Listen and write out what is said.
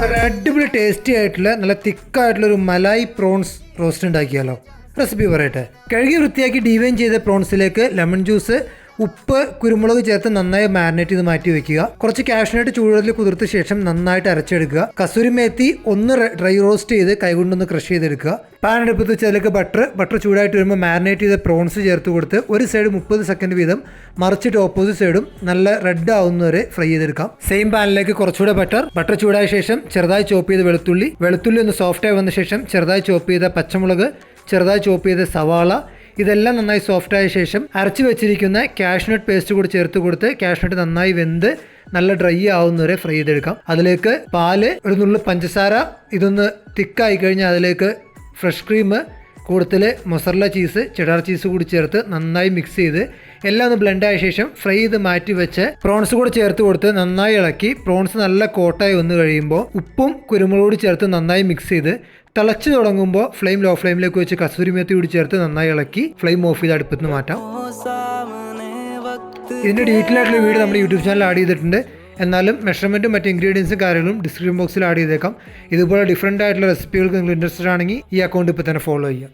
ഒരു അടിപൊളി ടേസ്റ്റി ആയിട്ടുള്ള നല്ല തിക്കായിട്ടുള്ള ഒരു മലായി പ്രോൺസ് റോസ്റ്റ് ഉണ്ടാക്കിയാലോ. റെസിപ്പി പറയട്ടെ. കഴുകി വൃത്തിയാക്കി ഡീവൈൻ ചെയ്ത പ്രോൺസിലേക്ക് ലെമൺ ജ്യൂസ്, ഉപ്പ്, കുരുമുളക് ചേർത്ത് നന്നായി മാരിനേറ്റ് ചെയ്ത് മാറ്റി വെക്കുക. കുറച്ച് കാഷ്നട്ട് ചൂടുവെള്ളത്തിൽ കുതിർത്ത ശേഷം നന്നായിട്ട് അരച്ചെടുക്കുക. കസൂരി മേത്തി ഒന്ന് ഡ്രൈ റോസ്റ്റ് ചെയ്ത് കൈകൊണ്ടൊന്ന് ക്രഷ് ചെയ്തെടുക്കുക. പാൻ അടുപ്പത്ത് വെച്ച് അതിലേക്ക് ബട്ടർ ചൂടായിട്ട് വരുമ്പോൾ മാരിനേറ്റ് ചെയ്ത പ്രോൺസ് ചേർത്ത് കൊടുത്ത് ഒരു സൈഡ് 30 സെക്കൻഡ് വീതം മറിച്ചിട്ട് ഓപ്പോസിറ്റ് സൈഡും നല്ല റെഡ് ആവുന്നവരെ ഫ്രൈ ചെയ്തെടുക്കാം. സെയിം പാനിലേക്ക് കുറച്ചുകൂടെ ബട്ടർ ചൂടായ ശേഷം ചെറുതായി ചോപ്പ് ചെയ്ത വെളുത്തുള്ളി ഒന്ന് സോഫ്റ്റായി വന്ന ശേഷം ചെറുതായി ചോപ്പ് ചെയ്ത പച്ചമുളക്, ചെറുതായി ചോപ്പ് ചെയ്ത സവാള, ഇതെല്ലാം നന്നായി സോഫ്റ്റായ ശേഷം അരച്ച് വെച്ചിരിക്കുന്ന കാഷ്നട്ട് പേസ്റ്റ് കൂടി ചേർത്ത് കൊടുത്ത് കാഷ്നട്ട് നന്നായി വെന്ത് നല്ല ഡ്രൈ ആവുന്നവരെ ഫ്രൈ ചെയ്തെടുക്കാം. അതിലേക്ക് പാല്, ഒരു നുള്ളു പഞ്ചസാര, ഇതൊന്ന് തിക്കായി കഴിഞ്ഞാൽ അതിലേക്ക് ഫ്രഷ് ക്രീം, കൂടുതൽ മൊസറല്ല ചീസ്, ചെഡാർ ചീസ് കൂടി ചേർത്ത് നന്നായി മിക്സ് ചെയ്ത് എല്ലാം ഒന്ന് ബ്ലെൻഡ് ആയ ശേഷം ഫ്രൈ ചെയ്ത് മാറ്റി വെച്ച് പ്രോൺസ് കൂടി ചേർത്ത് കൊടുത്ത് നന്നായി ഇളക്കി പ്രോൺസ് നല്ല കോട്ടായി വന്നു കഴിയുമ്പോൾ ഉപ്പും കുരുമുളക് കൂടി ചേർത്ത് നന്നായി മിക്സ് ചെയ്ത് തിളച്ച് തുടങ്ങുമ്പോൾ ഫ്ലെയിം ലോ ഫ്ലെയിമിലേക്ക് വെച്ച് കസൂരി മേത്തി കൂടി ചേർത്ത് നന്നായി ഇളക്കി ഫ്ലെയിം ഓഫ് ചെയ്ത് അടുപ്പത്ത് നിന്ന് മാറ്റാം. ഇതിൻ്റെ ഡീറ്റെയിൽ ആയിട്ടുള്ള വീഡിയോ നമ്മുടെ യൂട്യൂബ് ചാനൽ ആഡ് ചെയ്തിട്ടുണ്ട്. എന്നാലും മെഷർമെൻറ്റും മറ്റ് ഇൻഗ്രീഡിയൻസും കാര്യങ്ങളും ഡിസ്ക്രിപ്ഷൻ ബോക്സിൽ ആഡ് ചെയ്തേക്കാം. ഇതുപോലെ ഡിഫറൻറ്റ് ആയിട്ടുള്ള റെസിപ്പികൾക്ക് നിങ്ങൾ ഇൻട്രസ്റ്റഡ് ആണെങ്കിൽ ഈ അക്കൗണ്ട് ഇപ്പോൾ തന്നെ ഫോളോ ചെയ്യുക.